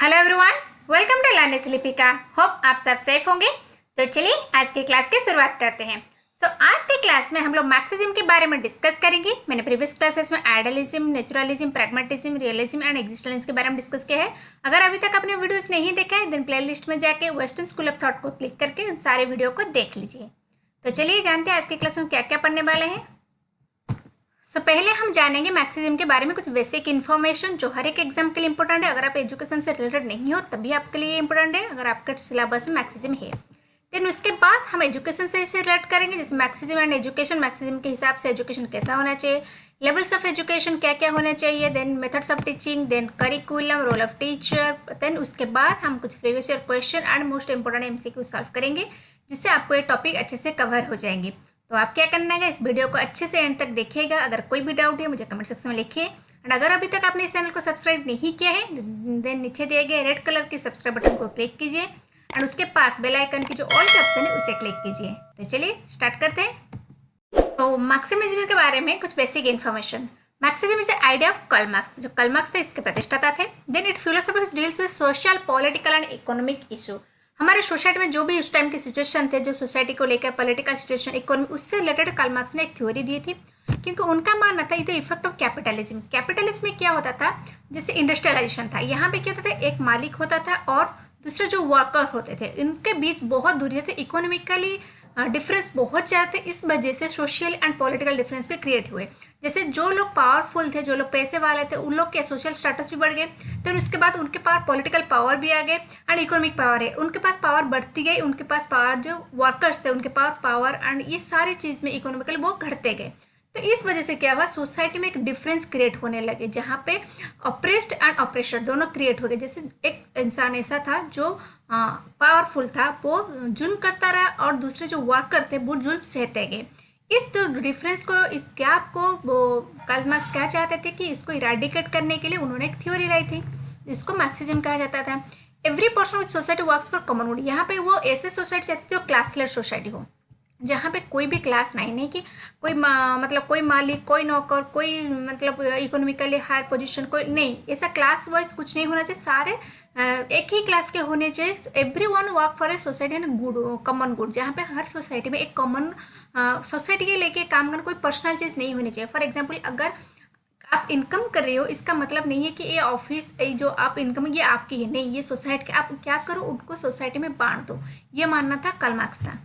Hello everyone, welcome to learn with Lipika. Hope आप सब safe होंगे। तो चलिए आज की क्लास की शुरुआत करते हैं। आज के क्लास में हम लोग मार्क्सिज्म के बारे में डिस्कस करेंगे। मैंने प्रीवियस क्लासेस में idealism, naturalism, pragmatism, realism and existence के बारे में डिस्कस किया है। अगर अभी तक आपने वीडियोस नहीं देखा है देन प्लेलिस्ट में जाके वेस्टर्न स्कूल ऑफ थॉट को क्लिक करके उन सारे वीडियो को देख लीजिए। तो चलिए जानते हैं आज की क्लास में क्या क्या पढ़ने वाले हैं। पहले हम जानेंगे मार्क्सिज्म के बारे में कुछ बेसिक इन्फॉर्मेशन जो हर एक एग्जाम के लिए इंपॉर्टेंट है। अगर आप एजुकेशन से रिलेटेड नहीं हो तभी आपके लिए इंपॉर्टेंट है, अगर आपके सिलेबस में मार्क्सिज्म है। देन उसके बाद हम एजुकेशन से इसे रिलेट करेंगे, जैसे मार्क्सिज्म एंड एजुकेशन। मार्क्सिज्म के हिसाब से एजुकेशन कैसा होना चाहिए, लेवल्स ऑफ एजुकेशन क्या क्या होना चाहिए, then methods of teaching, then curriculum, role of teacher. Then उसके बाद हम कुछ previous year question and most important MCQ solve करेंगे, जिससे आपको ये टॉपिक अच्छे से कवर हो जाएंगे। तो आप क्या करना है, इस वीडियो को अच्छे से एंड तक देखिएगा। अगर कोई भी डाउट है मुझे कमेंट सेक्शन में लिखिए। एंड अगर अभी तक आपने इस चैनल को सब्सक्राइब नहीं किया है देन नीचे दिए गए रेड कलर के सब्सक्राइब बटन को क्लिक कीजिए एंड उसके पास बेल आइकन की जो ऑल के ऑप्शन है उसे क्लिक कीजिए। तो चलिए स्टार्ट करते हैं। तो मार्क्सिज्म के बारे में कुछ basic information. Marxism is idea of Karl Marx. जो कार्ल मार्क्स थे इसके प्रतिष्ठाता थे। Then it philosophy deals with social, political and economic issue. हमारे सोसाइटी में जो भी उस टाइम की सिचुएशन थे, जो सोसाइटी को लेकर पॉलिटिकल सिचुएशन, इकोनॉमी, उससे रिलेटेड कार्ल मार्क्स ने एक थ्योरी दी थी, क्योंकि उनका मानना था the effect of capitalism. Capitalism में क्या होता था, जैसे इंडस्ट्रियलाइजेशन था, यहाँ पे क्या होता था, एक मालिक होता था और दूसरे जो वर्कर होते थे, इनके बीच बहुत दूरी थे, इकोनॉमिकली डिफरेंस बहुत ज़्यादा थे। इस वजह से सोशल एंड पॉलिटिकल डिफरेंस भी क्रिएट हुए। जैसे जो लोग पावरफुल थे, जो लोग पैसे वाले थे, उन लोग के सोशल स्टेटस भी बढ़ गए। फिर उसके बाद उनके पास पॉलिटिकल पावर भी आ गए एंड इकोनॉमिक पावर है, उनके पास पावर बढ़ती गई। उनके पास पावर, जो वर्कर्स थे उनके पास पावर एंड ये सारी चीज़ में इकोनॉमिकली वो घटते गए। तो इस वजह से क्या हुआ, सोसाइटी में एक डिफरेंस क्रिएट होने लगे, जहाँ पे ऑप्रेस्ड एंड ऑप्रेशर दोनों क्रिएट हो गए। जैसे एक इंसान ऐसा था जो पावरफुल था, वो जुल्म करता रहा और दूसरे जो वर्कर थे वो जुल्म सहते गए। इस डिफरेंस को, इस गैप को वो कार्ल मार्क्स क्या चाहते थे कि इसको इराडिकेट करने के लिए उन्होंने एक थ्योरी लाई थी, जिसको मार्क्सिज्म कहा जाता था। Every person with society works for common good. यहाँ पे वो ऐसे सोसाइटी चाहती थी जो क्लासलेस सोसाइटी हो, जहाँ पे कोई भी क्लास नहीं कि कोई मतलब कोई मालिक, कोई नौकर, कोई मतलब इकोनॉमिकली हायर पोजीशन, कोई नहीं, ऐसा क्लास वाइज कुछ नहीं होना चाहिए। सारे एक ही क्लास के होने चाहिए। Every one work for a society and good, common good, जहाँ पे हर सोसाइटी में एक कॉमन सोसाइटी के लेके काम करना, कोई पर्सनल चीज़ नहीं होनी चाहिए। फॉर एग्जाम्पल, अगर आप इनकम कर रहे हो, इसका मतलब नहीं है कि ये ऑफिस, जो आप इनकम ये आपकी है, नहीं, ये सोसाइटी के। आप क्या करो, उनको सोसाइटी में बांट दो, ये मानना था कार्ल मार्क्स था।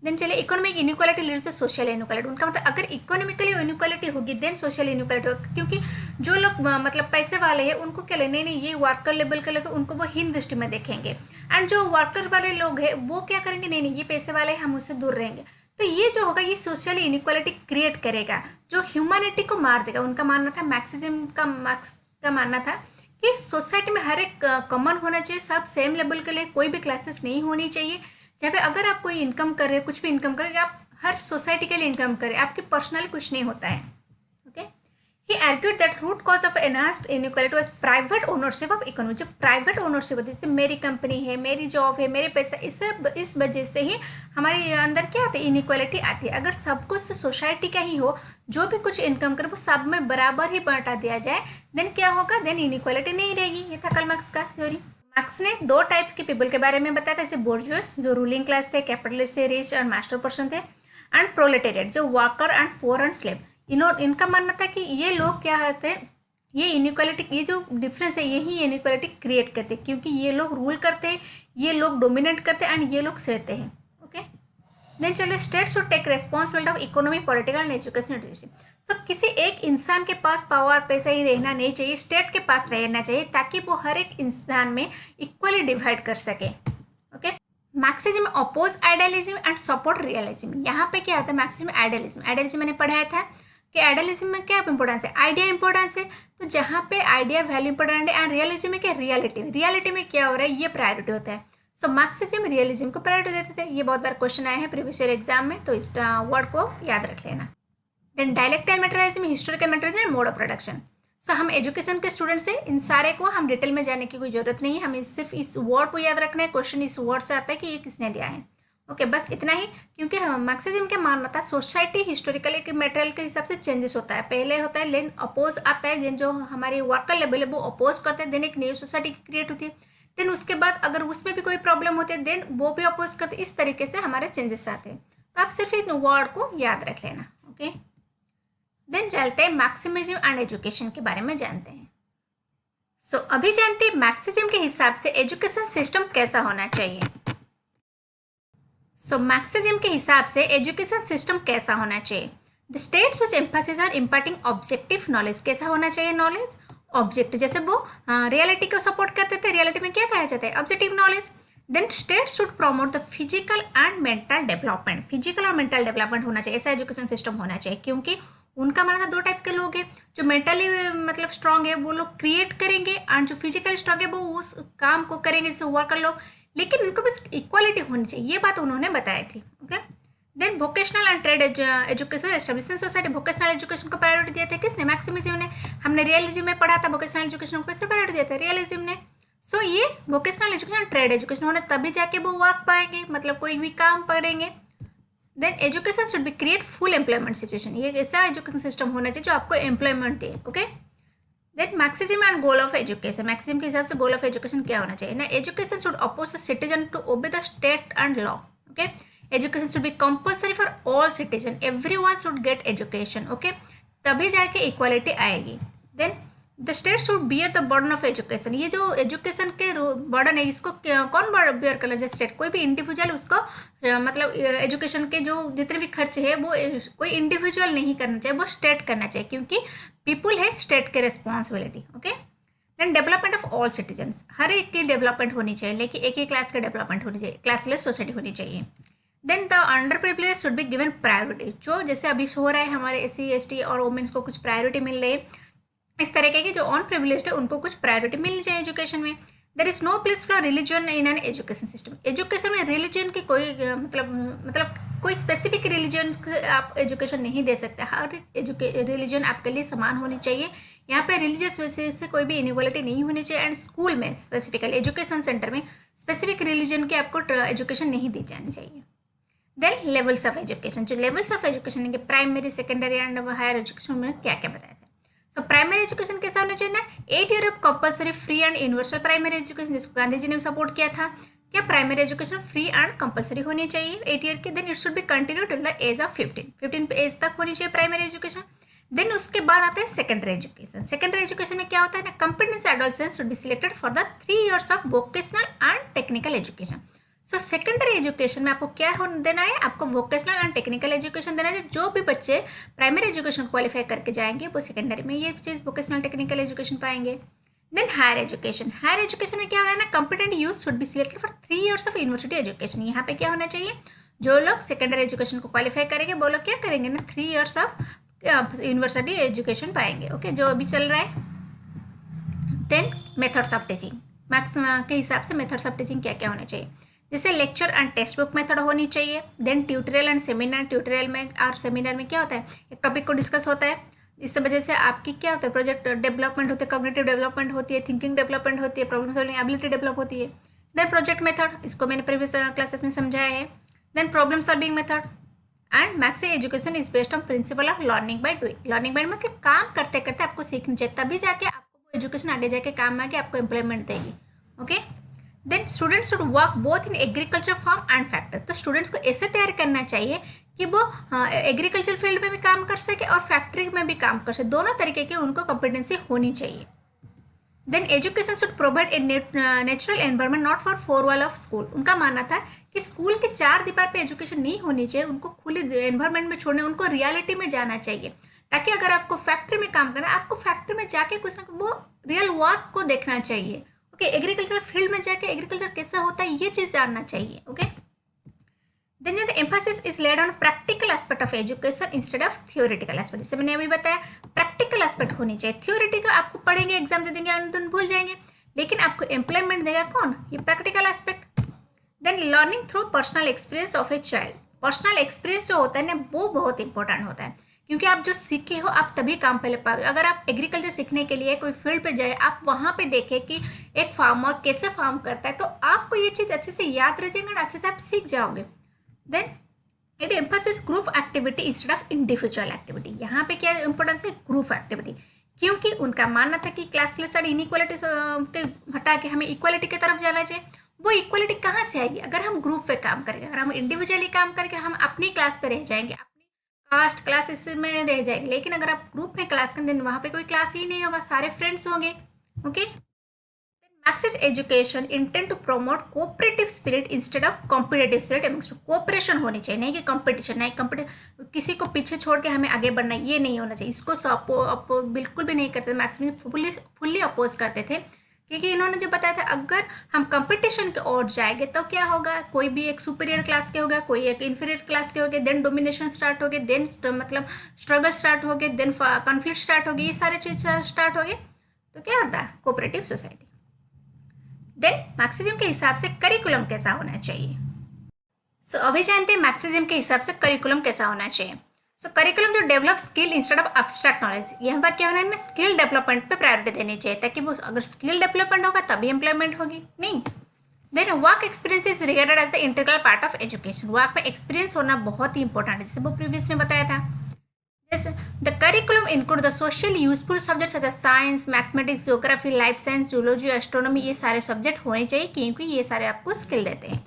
देन चलिए, economic inequality leads to social inequality. उनका मतलब अगर इकोनॉमिकली इनइक्वालिटी होगी देन सोशल इनइक्वालिटी होगी, क्योंकि जो लोग मतलब पैसे वाले हैं उनको क्या लेने, नहीं, ये वर्कर लेवल के लोग उनको वो हीन दृष्टि में देखेंगे। एंड जो वर्कर वाले लोग हैं वो क्या करेंगे, नहीं नहीं, ये पैसे वाले हैं, हम उससे दूर रहेंगे। तो ये जो होगा ये सोशल इनइक्वालिटी क्रिएट करेगा, जो ह्यूमैनिटी को मार देगा। उनका मानना था, मार्क्सिज्म का, मार्क्स का मानना था कि सोसाइटी में हर एक कॉमन होना चाहिए, सब सेम लेवल के लिए, कोई भी क्लासेस नहीं होनी चाहिए। जहाँ पे अगर आप कोई इनकम कर रहे हैं, कुछ भी इनकम कर रहे हैं, आप हर सोसाइटी के लिए इनकम करें, आपकी पर्सनली कुछ नहीं होता है। Okay, he argued that root cause of enhanced inequality was private ownership of economy. जो प्राइवेट ओनरशिप होती है, जैसे मेरी कंपनी है, मेरी जॉब है, मेरे पैसा, इस वजह से ही हमारे अंदर क्या आती है, इनइक्वालिटी आती है। अगर सब कुछ सोसाइटी का ही हो, जो भी कुछ इनकम करे वो सब में बराबर ही बांटा दिया जाए, देन क्या होगा, देन इनइक्वालिटी नहीं रहेगी। ये था कार्ल मार्क्स का थ्योरी। मार्क्स ने दो टाइप के पीपल के बारे में बताया था, जैसे बोर्जुअस जो रूलिंग क्लास थे, कैपिटलिस्ट थे, रिच और मास्टर पर्सन थे, एंड प्रोलेटेरिएट जो worker and poor and slave. इनका मानना था कि ये लोग क्या होते हैं, ये इनइक्वालिटी, ये जो डिफरेंस है यही इनइक्वालिटी क्रिएट करते हैं, क्योंकि ये लोग रूल करते हैं, ये लोग डोमिनेट करते हैं एंड ये लोग सहते हैं। ओके, देन चलिए, state should take responsibility of economy, political and education leadership. तो किसी एक इंसान के पास पावर, पैसा ही रहना नहीं चाहिए, स्टेट के पास रहना चाहिए, ताकि वो हर एक इंसान में इक्वली डिवाइड कर सके। Okay, Marxism oppose idealism and support realism. यहाँ पे क्या होता है, मार्क्सिज्म आइडियलिज्म। आइडियलिज्म मैंने पढ़ाया था कि आइडियलिज्म में क्या इंपॉर्टेंस है, आइडिया इंपॉर्टेंस है। तो जहाँ पे आइडिया वैल्यू इंपॉर्टेंट है, एंड रियलिज्म में क्या, रियलिटी। रियलिटी में क्या हो रहा है, ये प्रायोरिटी होता है। सो मार्क्सिज्म रियलिज्म को प्रायोरिटी देते थे। ये बहुत बार क्वेश्चन आए हैं प्रीवियस ईयर एग्जाम में, तो इस वर्ड को याद रख लेना। Then dialectical materialism, historical materialism, mode of production. So हम एजुकेशन के स्टूडेंट से इन सारे को हम डिटेल में जाने की कोई जरूरत नहीं है, हमें सिर्फ इस वर्ड को याद रखना है। क्वेश्चन इस वर्ड से आता है कि ये किसने दिया है। ओके, बस इतना ही, क्योंकि मार्क्सिज्म क्या मानना था, सोसाइटी हिस्टोरिकली के मटेरियल के हिसाब से चेंजेस होता है। पहले होता है लेन अपोज आता है, देन जो हमारे वर्कर लेवल है वो अपोज करते हैं, देन एक न्यू सोसाइटी क्रिएट होती है, देन उसके बाद अगर उसमें भी कोई प्रॉब्लम होती है देन वो भी अपोज करते हैं। इस तरीके से हमारे चेंजेस आते हैं। तो आप सिर्फ इन वर्ड को याद रख लेना। ओके, देन चलते हैं मार्क्सिज्म एंड एजुकेशन के बारे में जानते हैं। सो अभी जानते हैं मार्क्सिज्म के हिसाब से एजुकेशन सिस्टम कैसा होना चाहिए। सो मार्क्सिज्म के हिसाब से एजुकेशन सिस्टम कैसा होना चाहिए। The states which emphasis are imparting objective knowledge, कैसा होना चाहिए नॉलेज, ऑब्जेक्ट, जैसे वो रियलिटी को सपोर्ट करते थे, रियलिटी में क्या कहा जाता है, objective knowledge. Then state should promote the physical and mental development, physical और मेंटल डेवलपमेंट होना चाहिए, ऐसा एजुकेशन सिस्टम होना चाहिए। क्योंकि उनका मानना दो टाइप के लोग हैं, जो मेंटली मतलब स्ट्रांग है वो लोग क्रिएट करेंगे, एंड जो फिजिकली स्ट्रांग है वो उस काम को करेंगे, जैसे वर्कर लोग, लेकिन उनको बस इक्वालिटी होनी चाहिए, ये बात उन्होंने बताई थी। Okay, then vocational and trade education establishment society, vocational education को प्रायोरिटी दिया था किसने, मार्क्सिज्म ने। हमने रियलिज्म में पढ़ा था वोकेशनल एजुकेशन को किसने प्रायोरिटी दिया था, रियलिज्म ने। सो ये वोकेशनल एजुकेशन ट्रेड एजुकेशन होने तभी जाके वो वर्क पाएंगे, मतलब कोई भी काम करेंगे। Then education should be create full employment situation, ये ऐसा एजुकेशन सिस्टम होना चाहिए जो आपको एम्प्लॉयमेंट दे। Okay, then Marxism and goal of education, Marxism के हिसाब से गोल ऑफ एजुकेशन क्या होना चाहिए ना, education should oppose the citizen to obey the state and law. Okay, education should be compulsory for all citizen, everyone should get education. Okay, तभी जाके equality आएगी। Then the state should bear the burden of education, ये जो education के burden है इसको कौन beer करना चाहिए, स्टेट, कोई भी इंडिविजुअल उसको मतलब एजुकेशन के जो जितने भी खर्च है वो कोई इंडिविजुअल नहीं करना चाहिए, वो स्टेट करना चाहिए, क्योंकि पीपुल है स्टेट के responsibility. Okay, then development of all citizens, हर एक की डेवलपमेंट होनी चाहिए, लेकिन एक ही क्लास का डेवलपमेंट होनी चाहिए, क्लासलेस सोसाइटी होनी चाहिए। Then the under privilege should be given priority, जो जैसे अभी हो रहा है हमारे SC ST और वुमेन्स को कुछ प्रायोरिटी मिल रही है, इस तरीके के जो ऑन प्रिविलेज्ड है उनको कुछ प्रायोरिटी मिलनी चाहिए एजुकेशन में। There is no place for religion in an education system, education में रिलीजन की कोई मतलब कोई स्पेसिफिक रिलीजन आप एजुकेशन नहीं दे सकते, हर रिलीजन आपके लिए समान होनी चाहिए। यहाँ पे रिलीजियस बेसिस से कोई भी इनइक्वालिटी नहीं होनी चाहिए, एंड स्कूल में स्पेसिफिकली एजुकेशन सेंटर में स्पेसिफिक रिलीजन की आपको एजुकेशन नहीं दी जानी चाहिए। देन लेवल्स ऑफ एजुकेशन, जो लेवल्स ऑफ एजुकेशन है primary secondary and higher education में क्या क्या बताया था। सो प्राइमरी एजुकेशन कैसा होना चाहिए ना, 8 year of compulsory free and universal primary education, जिसको गांधी जी ने सपोर्ट किया था। क्या primary education free and compulsory होनी चाहिए 8 ईयर की। Then it should be continue till the age of 15 age तक होनी चाहिए प्राइमरी एजुकेशन। देन उसके बाद आता है सेकेंडरी एजुकेशन, सेकेंडरी एजुकेशन में क्या होता है ना, competence adolescence should be selected for the 3 years of vocational and technical education. So secondary education में आपको क्या देना है, आपको वोकेशनल एंड टेक्निकल एजुकेशन देना है। जो भी बच्चे प्राइमरी एजुकेशन क्वालिफाई करके जाएंगे वो सेकेंडरी में ये चीज़ वोकेशनल टेक्निकल एजुकेशन पाएंगे। Then higher education, higher education में क्या होना है ना, competent youth should be selected for 3 years of university education. यहाँ पे क्या होना चाहिए, जो लोग सेकेंडरी एजुकेशन को क्वालिफाई करेंगे वो लोग क्या करेंगे ना, 3 years ऑफ यूनिवर्सिटी एजुकेशन पाएंगे। ओके, जो अभी चल रहा है। Then methods of teaching, maths के हिसाब से मेथड्स ऑफ टीचिंग क्या क्या होने चाहिए, जैसे lecture and text book method होनी चाहिए। Then tutorial and seminar, tutorial में और सेमिनार में क्या होता है, एक टॉपिक को डिस्कस होता है, इस वजह से आपकी क्या होता है, प्रोजेक्ट डेवलपमेंट होती है, कॉग्निटिव डेवलपमेंट होती है, थिंकिंग डेवलपमेंट होती है, प्रॉब्लम सॉल्विंग एबिलिटी डेवलप होती है। देन प्रोजेक्ट मेथड, इसको मैंने प्रीवियस क्लासेस में समझाया है। Then problem solving method and Marx education is based on principle of learning by doing, learning by मतलब काम करते करते आपको सीखनी चाहिए, तभी जाके आपको वो एजुकेशन आगे जाके काम में आके आपको एम्प्लॉयमेंट देगी। Okay, then students should work both in agriculture farm and factory, तो स्टूडेंट्स को ऐसे तैयार करना चाहिए कि वो एग्रीकल्चर फील्ड में भी काम कर सके और फैक्ट्री में भी काम कर सके, दोनों तरीके की उनको कॉम्पिटेंसी होनी चाहिए। Then education should provide a natural environment not for 4 wall of school, उनका मानना था कि स्कूल के 4 दीवार पे एजुकेशन नहीं होनी चाहिए, उनको खुले एनवायरनमेंट में छोड़ने, उनको रियलिटी में जाना चाहिए, ताकि अगर आपको फैक्ट्री में काम करना है आपको फैक्ट्री में जाके कुछ ना वो रियल वर्क को देखना चाहिए। ओके, एग्रीकल्चर फील्ड में जाके एग्रीकल्चर कैसा होता है ये चीज़ जानना चाहिए। Okay, then the emphasis is laid on practical aspect of education instead of theoretical aspect, जैसे मैंने अभी बताया प्रैक्टिकल एस्पेक्ट होनी चाहिए, थियोरेटिकल आपको पढ़ेंगे एग्जाम दे देंगे अंदर भूल जाएंगे, लेकिन आपको एम्प्लॉयमेंट देगा कौन, ये practical aspect. Then learning through personal experience of a child, personal experience जो होता है ना वो बहुत इंपॉर्टेंट होता है, क्योंकि आप जो सीखे हो आप तभी काम पे ले पाओगे। अगर आप एग्रीकल्चर सीखने के लिए कोई फील्ड पे जाए, आप वहाँ पे देखें कि एक फार्मर कैसे फार्म करता है, तो आपको ये चीज़ अच्छे से याद रह जाएगा और अच्छे से आप सीख जाओगे। Then it emphasis group activity instead of individual activity. यहाँ पे क्या इंपॉर्टेंस है, ग्रुप एक्टिविटी, क्योंकि उनका मानना था कि क्लास स्टडी इनइक्वालिटी के हटा के हमें इक्वालिटी की तरफ जाना चाहिए। वो इक्वालिटी कहाँ से आएगी, अगर हम ग्रुप पे काम करेंगे, अगर हम इंडिविजुअली काम करके हम अपनी क्लास पे रह जाएंगे, अपनी कास्ट क्लास इसमें रह जाएंगे। लेकिन अगर आप ग्रुप में क्लास करें, वहाँ पे कोई क्लास ही नहीं होगा, सारे फ्रेंड्स होंगे। Okay, Marxist education intend to promote cooperative spirit instead of competitive spirit amongst cooperation होनी चाहिए, नहीं कि कंपटीशन, नहीं किसी को पीछे छोड़ के हमें आगे बढ़ना, ये नहीं होना चाहिए। इसको बिल्कुल भी नहीं करते, मैक्सिमम फुल्ली अपोज करते थे, क्योंकि इन्होंने जो बताया था अगर हम कंपटीशन की ओर जाएंगे तो क्या होगा, कोई भी एक सुपीरियर क्लास के होगा, कोई एक इन्फीरियर क्लास के होगा, देन डोमिनेशन स्टार्ट हो गए, देन मतलब स्ट्रगल स्टार्ट हो गए, देन कॉन्फ्लिक्ट स्टार्ट हो गई, ये सारे चीज स्टार्ट हो गए, तो क्या होता है, कोऑपरेटिव सोसाइटी। देन मार्क्सिज्म के हिसाब से करिकुलम कैसा होना चाहिए। सो अभी जानते हैं मार्क्सिज्म के हिसाब से करिकुलम कैसा होना चाहिए। सो करिकुलम जो develop skill instead of abstract knowledge, यहाँ पर क्या होना है, स्किल डेवलपमेंट पे प्रायोरिटी देनी चाहिए, ताकि वो अगर स्किल डेवलपमेंट होगा तभी एम्प्लॉयमेंट होगी, नहीं। Then work experience is regarded as the integral part of education. Work में एक्सपीरियंस होना बहुत ही इंपॉर्टेंट है, जैसे वो प्रीवियस में बताया था। The curriculum include the socially useful subjects such as science, mathematics, geography, life science, zoology, astronomy, ये सारे सब्जेक्ट होने चाहिए, क्योंकि ये सारे आपको स्किल देते हैं।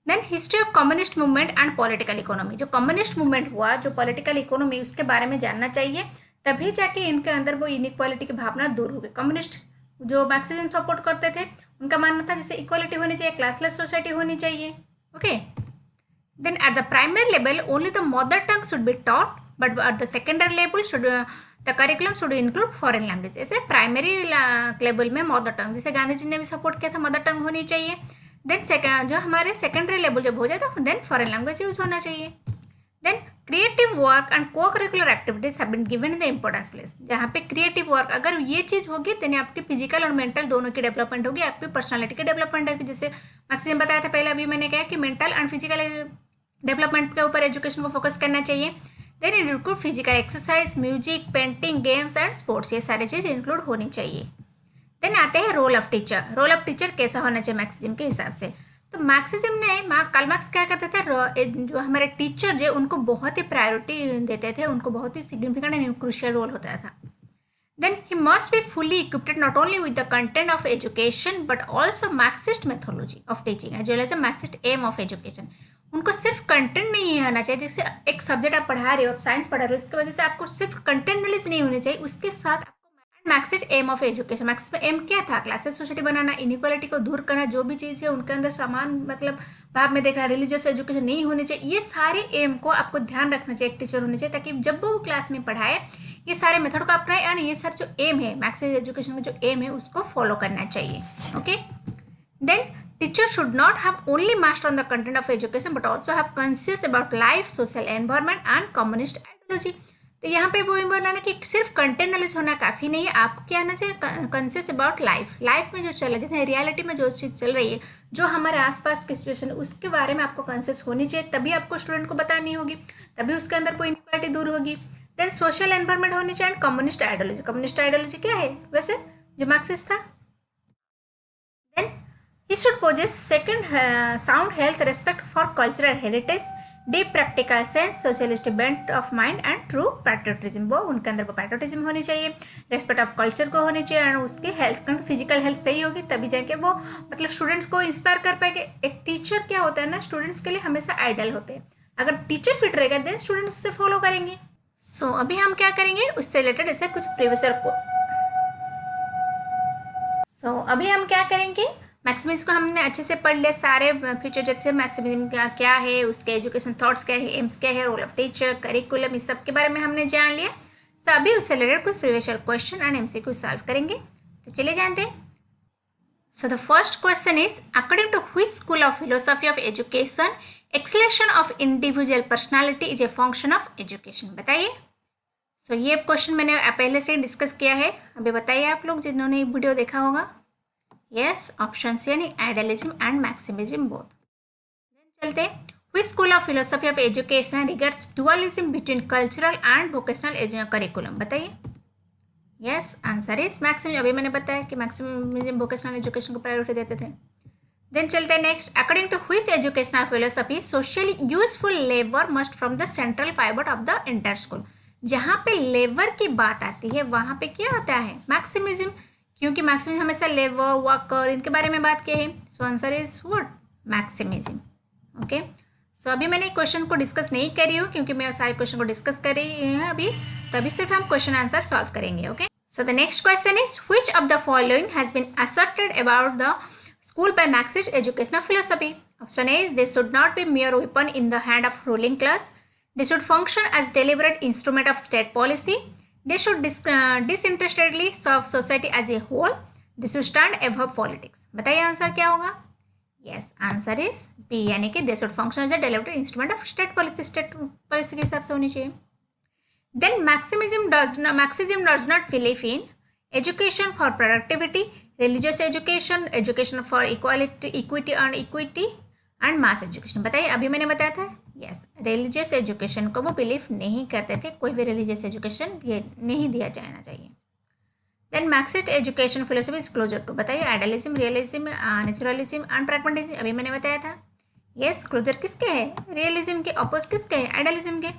Then history of communist movement and political economy, जो कम्युनिस्ट मूवमेंट हुआ, जो पॉलिटिकल इकोनॉमी, उसके बारे में जानना चाहिए, तभी जाके इनके अंदर वो इनइक्वालिटी की भावना दूर होगी। कम्युनिस्ट जो मार्क्सिज्म सपोर्ट करते थे, उनका मानना था जैसे इक्वालिटी होनी चाहिए, क्लासलेस सोसाइटी होनी चाहिए। Okay, then at the primary level only the mother tongue should be taught, but at the secondary level should the curriculum should include foreign language. ऐसे प्राइमरी लेवल में मदर टंग, जैसे गांधी जी ने भी support किया था, mother tongue होनी चाहिए। Then जो हमारे सेकेंडरी लेवल जब हो जाए तो देन फॉरेन लैंग्वेज यूज होना चाहिए। Then creative work and co curricular activities have been given the importance place. जहाँ पे क्रिएटिव वर्क, अगर ये चीज़ होगी देन आपकी फिजिकल और मेंटल दोनों की डेवलपमेंट होगी, आपकी पर्सनालिटी की डेवलपमेंट होगी। जैसे मैक्सिमम बताया था पहले, अभी मैंने कहा कि मेंटल एंड फिजिकल डेवलपमेंट के ऊपर एजुकेशन को फोकस करना चाहिए। Then it include physical exercise, music, painting, games and sports, ये सारी चीज़ इंक्लूड होनी चाहिए। देन आते हैं role of teacher. Role of teacher कैसा होना चाहिए मार्क्सिज्म के हिसाब से, तो मार्क्सिज्म ने कार्ल मार्क्स क्या करते थे, जो हमारे टीचर जो उनको बहुत ही प्रायोरिटी देते थे, उनको बहुत ही सिग्निफिकेंट एंड क्रूशियल रोल होता था। Then he must be fully equipped not only with the content of education but also Marxist methodology of teaching as well as Marxist aim of education. उनको सिर्फ content नहीं आना चाहिए, जैसे एक subject आप पढ़ा रहे हो, आप साइंस पढ़ा रहे हो, इसकी वजह से आपको सिर्फ कंटेंट नॉलेज नहीं होनी चाहिए, उसके साथ आपको Marxist aim of education, Marxist aim क्या था, क्लासेस सोसाइटी बनाना, इनइक्वालिटी को दूर करना, जो भी चीज़ है उनके अंदर समान मतलब भाव में देखना, रिलीजियस एजुकेशन नहीं होनी चाहिए, ये सारे एम को आपको ध्यान रखना चाहिए एक टीचर होने चाहिए, ताकि जब वो क्लास में पढ़ाए ये सारे मेथड को अपनाए और ये सारे जो एम है मार्क्सिस्ट एजुकेशन का जो एम है उसको फॉलो करना चाहिए। Okay, then teacher should not have only mastered on the content of education but also have conscious about life, social environment and communist ideology। तो यहाँ पे वो बोला ना कि सिर्फ कंटेंट नॉलेज होना काफ़ी नहीं है, आपको क्या आना चाहिए, कॉन्शियस अबाउट लाइफ में जो चल रहा है, रियलिटी में जो चीज़ चल रही है, जो हमारे आसपास की सिचुएशन उसके बारे में आपको कॉन्शियस होनी चाहिए, तभी आपको स्टूडेंट को बतानी होगी, तभी उसके अंदर कोई इनइक्वालिटी दूर होगी। देन सोशल एनवायरमेंट होनी चाहिए and communist ideology. Communist ideology क्या है वैसे, जो मार्क्सिस्ट था। Then he should possess second sound health, respect for cultural heritage, deep practical sense, socialist bent of mind and true patriotism। वो उनके अंदर वो पैट्रियोटिज्म होनी चाहिए, रेस्पेक्ट ऑफ कल्चर को होनी चाहिए, और उसकी हेल्थ, क्योंकि फिजिकल हेल्थ सही होगी तभी जाके वो मतलब स्टूडेंट्स को इंस्पायर कर पाएंगे। एक टीचर क्या होता है ना, स्टूडेंट्स के लिए हमेशा आइडल होते हैं, अगर टीचर फिट रहेगा देन स्टूडेंट्स उससे फॉलो करेंगे। सो अभी हम क्या करेंगे उससे रिलेटेड ऐसे कुछ प्रीवियस को अभी हम क्या करेंगे, मैक्सिमिज्म को हमने अच्छे से पढ़ लिया, सारे फीचर जैसे मैक्सिमिज्म क्या है, उसके एजुकेशन थॉट्स क्या है, एम्स क्या है, रोल ऑफ टीचर, करिकुलम, इस सब के बारे में हमने जान लिया। सो अभी उससे रिलेटेड कुछ previous question and MCQ solve करेंगे, तो चलिए जानते हैं। So the first question is, according to which school of philosophy of education exaltation of individual personality is a function of education, बताइए। सो ये क्वेश्चन मैंने पहले से डिस्कस किया है, अभी बताइए आप लोग जिन्होंने वीडियो देखा होगा। यस, ऑप्शन सी यानी आइडियलिज्म एंड मैक्सिमिज्म बोथ। चलते हैं, which school of philosophy of education regards dualism between cultural and vocational curriculum, बताइए। Yes, answer is Marxism. अभी मैंने बताया कि मैक्सिमिज्म वोकेशनल एजुकेशन को प्रायोरिटी देते थे। देन चलते हैं next, according to which educational philosophy socially useful labour must from the central pivot of the inter school. जहाँ पे लेबर की बात आती है वहाँ पे क्या आता है, मैक्सिमिज्म, क्योंकि मैक्सिमिज्म हमेशा लेबर वर्कर इनके बारे में बात की है। So answer is what, Marxism. Okay, so अभी मैंने क्वेश्चन को डिस्कस नहीं करी हूँ क्योंकि मैं सारे क्वेश्चन को डिस्कस कर रही हूँ अभी, तो अभी सिर्फ हम क्वेश्चन आंसर सॉल्व करेंगे। Okay, so the next question is which of the following has been asserted about the school by Marxist educational philosophy? Option A is they should not be mere weapon in the hand of ruling class. They should function as deliberate instrument of state policy. They should disinterestedly serve society as a whole. They should stand above politics. बताइए answer क्या होगा? Yes, answer is B, यानी कि they should function as a deliberate instrument of state policy. State policy के हिसाब से होनी चाहिए. Then Marxism does not believe in education for productivity, religious education, education for equity and mass education. बताइए, अभी मैंने बताया था यस, रिलीजियस एजुकेशन को वो बिलीव नहीं करते थे, कोई भी रिलीजियस एजुकेशन नहीं दिया जाना चाहिए. Then Marxist education philosophy is closer to, बताइए idealism, realism, naturalism and pragmatism. अभी मैंने बताया था यस, क्लोजर किसके है, रियलिज्म के, ऑपोज किसके है, आइडियलिज्म के.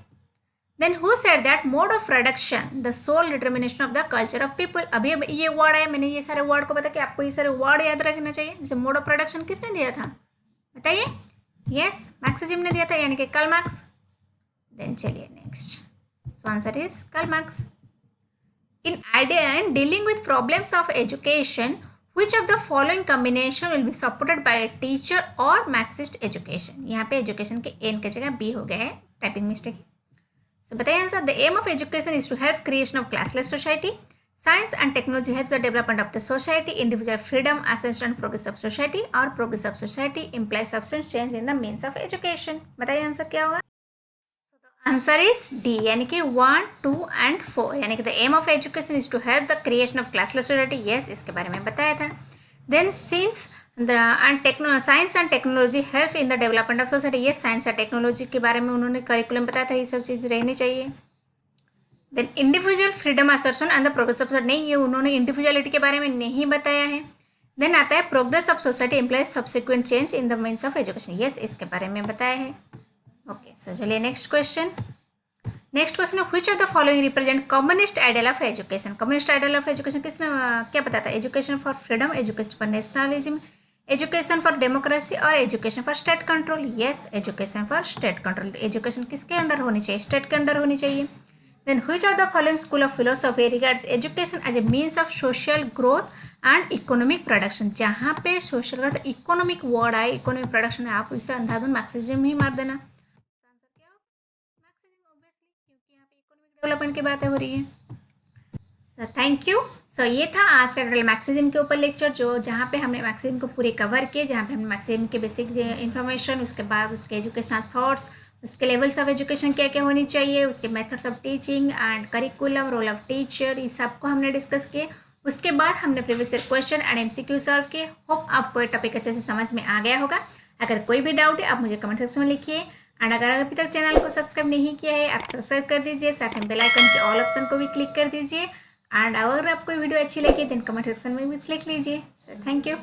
Then who said that mode of production the sole determination of the culture of people? अभी ये वर्ड है, मैंने ये सारे वर्ड को पता कि आपको ये सारे वर्ड याद रखना चाहिए. जैसे मोड ऑफ प्रोडक्शन किसने दिया था, बताइए. यस, मार्क्सिज्म ने दिया था, यानी कि कार्ल मार्क्स. देन चलिए next, so answer is Karl Marx. In dealing with problems of education which of the following combination will be supported by a teacher or Marxist education? यहाँ पे education के N के जगह B हो गया है, typing mistake है. So बताइए answer. The aim of education is to help creation of classless society. Science and technology helps the development of the society. Individual freedom, ascension and progress of society, or progress of society implies substance change in the means of education. बताइए answer क्या होगा. Answer is D, यानी कि 1, 2 and 4, यानी कि the aim of education is to help the creation of classless society. Yes, इसके बारे में बताया था. Then since science and technology help in the development of society. ये साइंस और टेक्नोलॉजी के बारे में उन्होंने करिकुलम बताया था, ये सब चीज़ रहनी चाहिए. Then individual freedom assertion and the progress of society, नहीं, ये उन्होंने इंडिविजुअलिटी के बारे में नहीं बताया है. देन आता है progress of society implies subsequent change in the means of education. Yes, इसके बारे में बताया है. ओके, सो चलिए next question. Next question, which of the following represent communist ideal of education? Communist ideal of education किसने क्या बताया था, education for freedom, education for nationalism, education for democracy और education for state control. Yes, education for state control. Education किसके under होनी चाहिए, state के under होनी चाहिए. Then which of the following school of philosophy regards education as a means of social growth and economic production? जहाँ पे social growth, economic word आए, economic production है, आप इसे अंधाधुन मार्क्सिज्म ही मार देना. आंसर क्या होगा, मार्क्सिज्म ऑब्वियसली, क्योंकि यहाँ पे इकोनॉमिक डेवलपमेंट की बातें हो रही है. Thank you. सो ये था आज का टोटल मार्क्सिज्म के ऊपर लेक्चर, जहाँ पे हमने मार्क्सिज्म को पूरे कवर किए, जहाँ पे हमने मार्क्सिज्म के बेसिक इन्फॉर्मेशन, उसके बाद उसके एजुकेशनल थॉट्स, उसके लेवल्स ऑफ एजुकेशन क्या क्या होनी चाहिए, उसके methods of teaching and curriculum, role of teacher, ये सब को हमने डिस्कस किए. उसके बाद हमने previous year question and MCQ solve किए. होप आपको ये टॉपिक अच्छे से समझ में आ गया होगा. अगर कोई भी डाउट है आप मुझे कमेंट सेक्शन में लिखिए. एंड अगर अभी तक चैनल को सब्सक्राइब नहीं किया है, आप सब्सक्राइब कर दीजिए, साथ में बेल आइकन के ऑल ऑप्शन को भी क्लिक कर दीजिए. एंड अगर आपको वीडियो अच्छी लगी देन कमेंट सेक्शन में भी लिख लीजिए. So thank you.